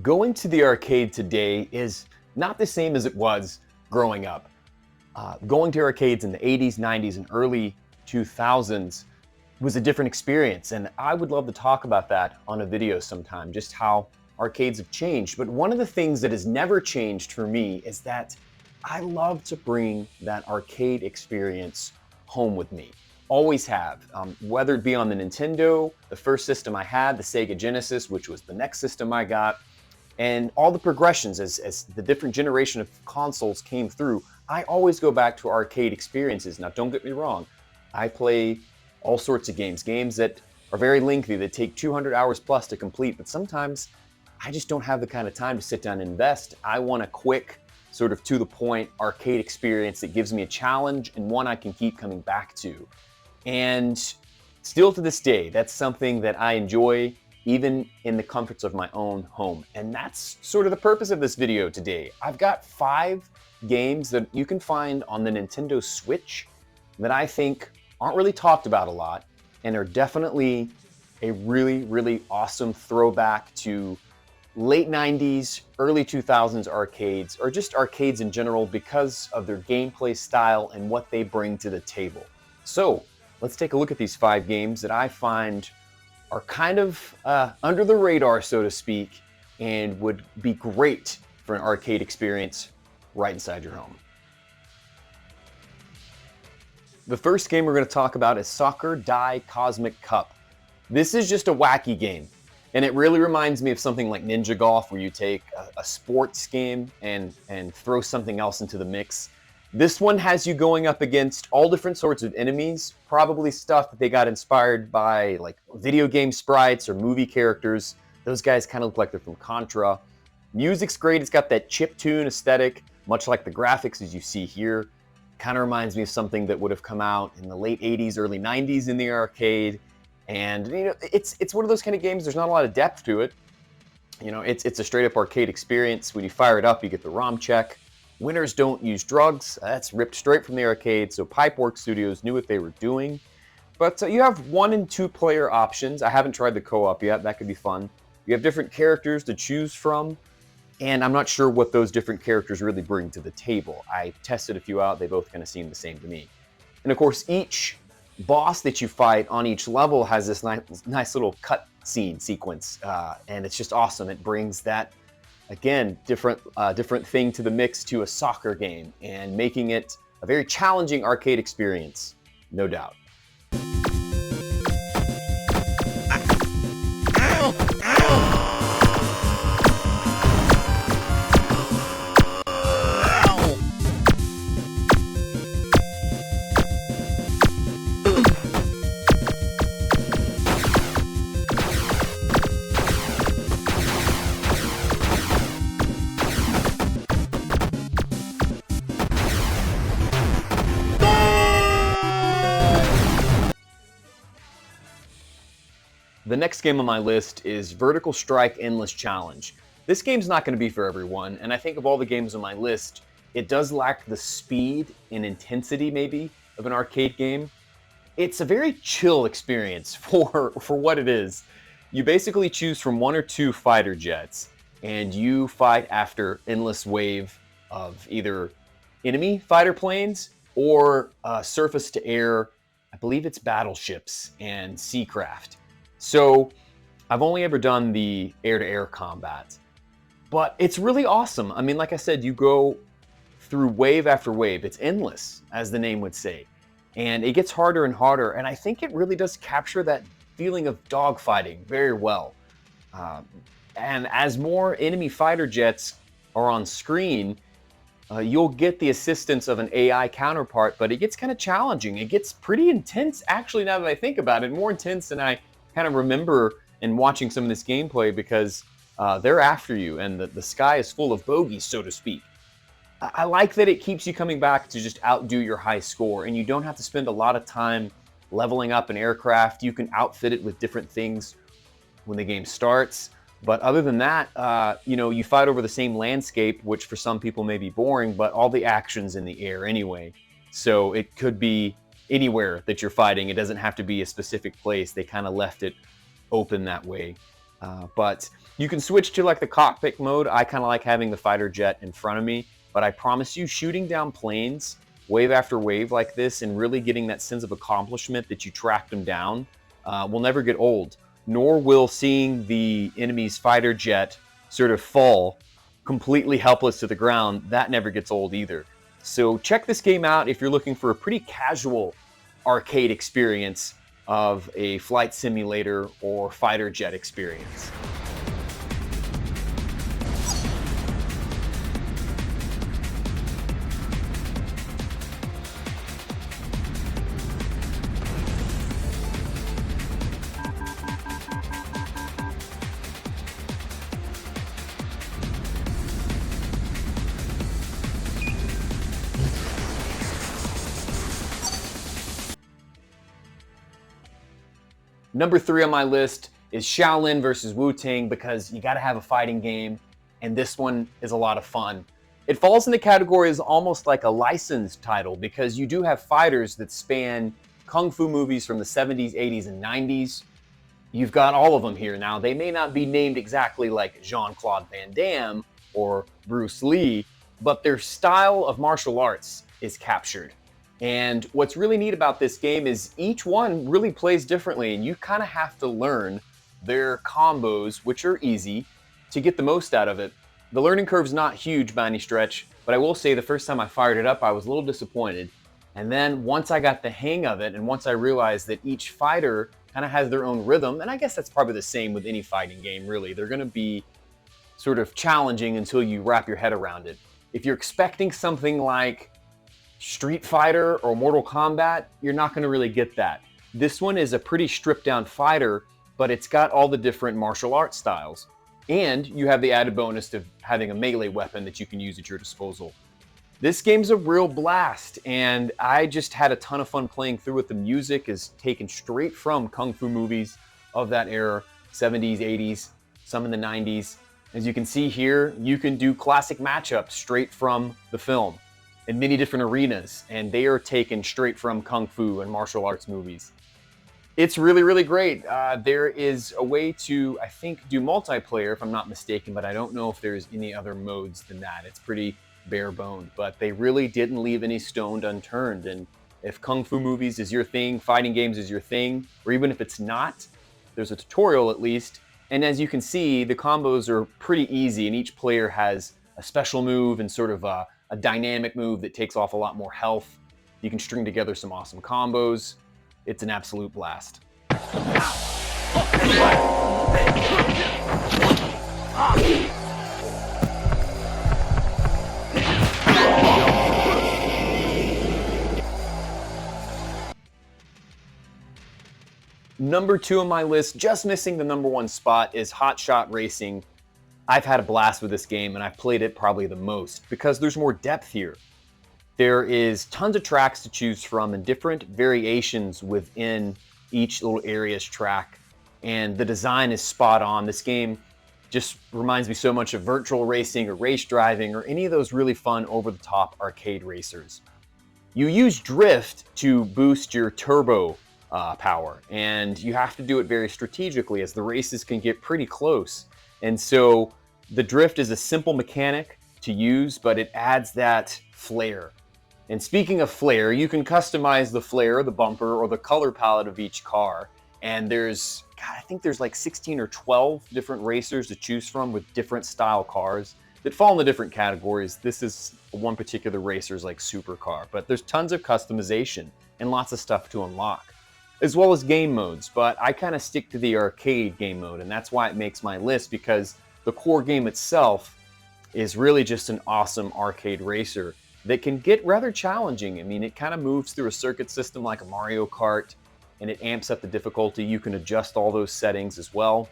Going to the arcade today is not the same as it was growing up. Going to arcades in the 80s, 90s, and early 2000s was a different experience, and I would love to talk about that on a video sometime, just how arcades have changed. But one of the things that has never changed for me is that I love to bring that arcade experience home with me. Always have. Whether it be on the Nintendo, the first system I had, the Sega Genesis, which was the next system I got, and all the progressions as the different generation of consoles came through, I always go back to arcade experiences. Now, don't get me wrong, I play all sorts of games that are very lengthy, that take 200 hours plus to complete, but sometimes I just don't have the kind of time to sit down and invest. I want a quick, sort of to the point arcade experience that gives me a challenge and one I can keep coming back to. And still to this day, that's something that I enjoy even in the comforts of my own home. And that's sort of the purpose of this video today. I've got 5 games that you can find on the Nintendo Switch that I think aren't really talked about a lot and are definitely a really, really awesome throwback to late 90s, early 2000s arcades, or just arcades in general because of their gameplay style and what they bring to the table. So let's take a look at these 5 games that I find are kind of under the radar, so to speak, and would be great for an arcade experience right inside your home. The first game we're going to talk about is Soccer Die Cosmic Cup. This is just a wacky game, and it really reminds me of something like Ninja Golf, where you take a sports game and throw something else into the mix. This one has you going up against all different sorts of enemies, probably stuff that they got inspired by, like video game sprites or movie characters. Those guys kind of look like they're from Contra. Music's great. It's got that chiptune aesthetic, much like the graphics as you see here. Kind of reminds me of something that would have come out in the late 80s, early 90s in the arcade. And you know, it's one of those kind of games, there's not a lot of depth to it. You know, it's a straight up arcade experience. When you fire it up, you get the ROM check. Winners don't use drugs. That's ripped straight from the arcade, so Pipeworks Studios knew what they were doing. But you have 1 and 2 player options. I haven't tried the co-op yet. That could be fun. You have different characters to choose from, and I'm not sure what those different characters really bring to the table. I tested a few out. They both kind of seem the same to me. And of course, each boss that you fight on each level has this nice little cut scene sequence, and it's just awesome. It brings that, again, different thing to the mix to a soccer game, and making it a very challenging arcade experience, no doubt. The next game on my list is Vertical Strike Endless Challenge. This game's not going to be for everyone, and I think of all the games on my list, it does lack the speed and intensity, maybe, of an arcade game. It's a very chill experience for what it is. You basically choose from 1 or 2 fighter jets, and you fight after endless wave of either enemy fighter planes or surface-to-air, I believe it's battleships and seacraft. So I've only ever done the air-to-air combat, but it's really awesome. I mean, like I said, you go through wave after wave. It's endless, as the name would say, and it gets harder and harder, and I think it really does capture that feeling of dogfighting very well. And as more enemy fighter jets are on screen, you'll get the assistance of an AI counterpart, but it gets kind of challenging. It gets pretty intense, actually, now that I think about it, more intense than I kind of remember in watching some of this gameplay, because they're after you and the sky is full of bogeys, so to speak. I like that it keeps you coming back to just outdo your high score, and you don't have to spend a lot of time leveling up an aircraft. You can outfit it with different things when the game starts. But other than that, you know, you fight over the same landscape, which for some people may be boring, but all the action's in the air anyway. So it could be anywhere that you're fighting. It doesn't have to be a specific place. They kind of left it open that way. But you can switch to like the cockpit mode. I kind of like having the fighter jet in front of me, but I promise you, shooting down planes wave after wave like this and really getting that sense of accomplishment that you tracked them down will never get old, nor will seeing the enemy's fighter jet sort of fall completely helpless to the ground. That never gets old either. So check this game out if you're looking for a pretty casual arcade experience of a flight simulator or fighter jet experience. Number 3 on my list is Shaolin versus Wu Tang, because you got to have a fighting game, and this one is a lot of fun. It falls in the category as almost like a licensed title, because you do have fighters that span kung fu movies from the 70s, 80s, and 90s. You've got all of them here. Now, they may not be named exactly like Jean-Claude Van Damme or Bruce Lee, but their style of martial arts is captured. And what's really neat about this game is each one really plays differently, and you kind of have to learn their combos, which are easy, to get the most out of it. The learning curve's not huge by any stretch, but I will say the first time I fired it up, I was a little disappointed. And then once I got the hang of it, and once I realized that each fighter kind of has their own rhythm, and I guess that's probably the same with any fighting game, really. They're going to be sort of challenging until you wrap your head around it. If you're expecting something like Street Fighter or Mortal Kombat, you're not going to really get that. This one is a pretty stripped down fighter, but it's got all the different martial arts styles. And you have the added bonus of having a melee weapon that you can use at your disposal. This game's a real blast, and I just had a ton of fun playing through it. The music is taken straight from kung fu movies of that era, 70s, 80s, some in the 90s. As you can see here, you can do classic matchups straight from the film in many different arenas, and they are taken straight from kung fu and martial arts movies. It's really, really great. There is a way to, I think, do multiplayer, if I'm not mistaken, but I don't know if there's any other modes than that. It's pretty bare-boned, but they really didn't leave any stone unturned. And if kung fu movies is your thing, fighting games is your thing, or even if it's not, there's a tutorial at least. And as you can see, the combos are pretty easy, and each player has a special move and sort of a dynamic move that takes off a lot more health. You can string together some awesome combos. It's an absolute blast. Number 2 on my list, just missing the number 1 spot, is Hotshot Racing. I've had a blast with this game, and I've played it probably the most because there's more depth here. There is tons of tracks to choose from and different variations within each little area's track, and the design is spot on. This game just reminds me so much of virtual racing or race driving or any of those really fun over-the-top arcade racers. You use drift to boost your turbo power, and you have to do it very strategically as the races can get pretty close. And so the drift is a simple mechanic to use, but it adds that flair. And speaking of flair, you can customize the flair, the bumper, or the color palette of each car. And there's, I think there's like 16 or 12 different racers to choose from with different style cars that fall into different categories. This is one particular racer's like supercar, but there's tons of customization and lots of stuff to unlock, as well as game modes. But I kind of stick to the arcade game mode, and that's why it makes my list, because the core game itself is really just an awesome arcade racer that can get rather challenging. I mean, it kind of moves through a circuit system like a Mario Kart, and it amps up the difficulty. You can adjust all those settings as well.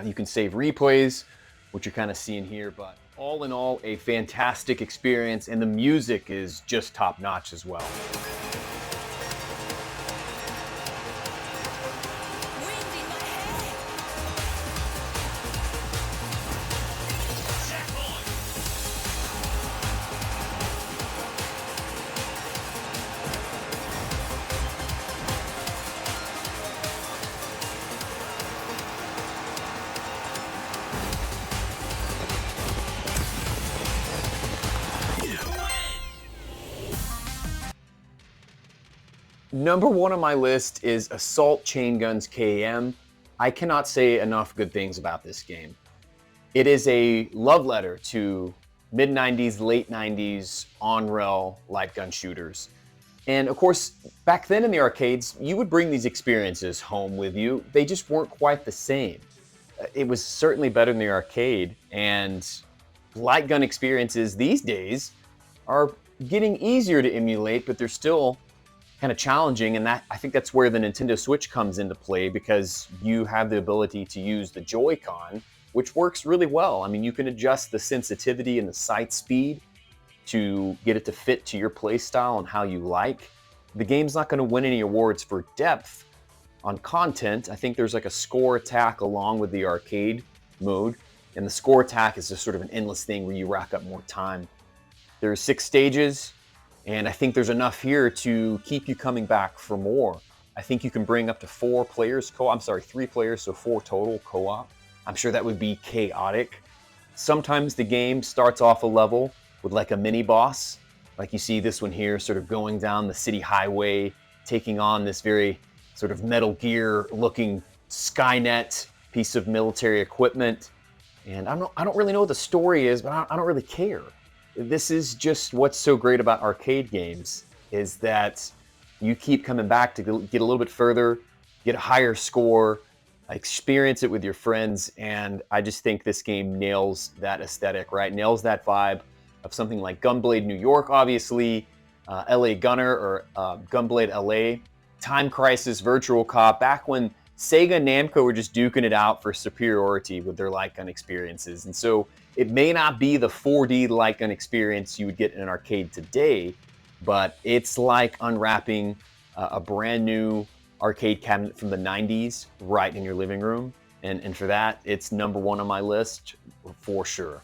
You can save replays, which you're kind of seeing here, but all in all, a fantastic experience, and the music is just top-notch as well. Number one on my list is Assault ChaingunS KM. I cannot say enough good things about this game. It is a love letter to mid-90s, late 90s on-rail light gun shooters. And of course, back then in the arcades, you would bring these experiences home with you. They just weren't quite the same. It was certainly better than the arcade, and light gun experiences these days are getting easier to emulate, but they're still kind of challenging, and I think that's where the Nintendo Switch comes into play, because you have the ability to use the Joy-Con, which works really well. I mean, you can adjust the sensitivity and the sight speed to get it to fit to your play style and how you like. The game's not going to win any awards for depth on content. I think there's like a score attack along with the arcade mode, and the score attack is just sort of an endless thing where you rack up more time. There's 6 stages, and I think there's enough here to keep you coming back for more. I think you can bring up to 4 players, 3 players, so 4 total co-op. I'm sure that would be chaotic. Sometimes the game starts off a level with like a mini boss, like you see this one here, sort of going down the city highway, taking on this very sort of Metal Gear looking Skynet piece of military equipment. And I don't really know what the story is, but I don't really care. This is just what's so great about arcade games, is that you keep coming back to get a little bit further, get a higher score, experience it with your friends, and I just think this game nails that aesthetic, right? Nails that vibe of something like Gunblade New York, obviously, LA Gunner, or Gunblade LA, Time Crisis, Virtual Cop, back when Sega and Namco were just duking it out for superiority with their light gun experiences. And so it may not be the 4D light gun experience you would get in an arcade today, but it's like unwrapping a brand new arcade cabinet from the 90s right in your living room. And for that, it's number one on my list for sure.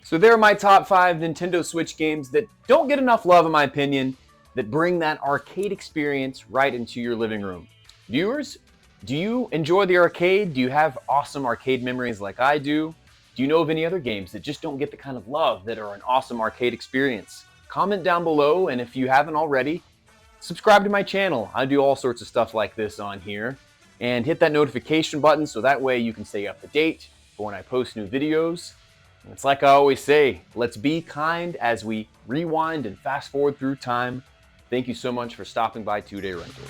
So there are my top 5 Nintendo Switch games that don't get enough love, in my opinion, that bring that arcade experience right into your living room. Viewers, do you enjoy the arcade? Do you have awesome arcade memories like I do? Do you know of any other games that just don't get the kind of love that are an awesome arcade experience? Comment down below, and if you haven't already, subscribe to my channel. I do all sorts of stuff like this on here. And hit that notification button so that way you can stay up to date for when I post new videos. And it's like I always say, let's be kind as we rewind and fast forward through time. Thank you so much for stopping by 2-Day Rentals.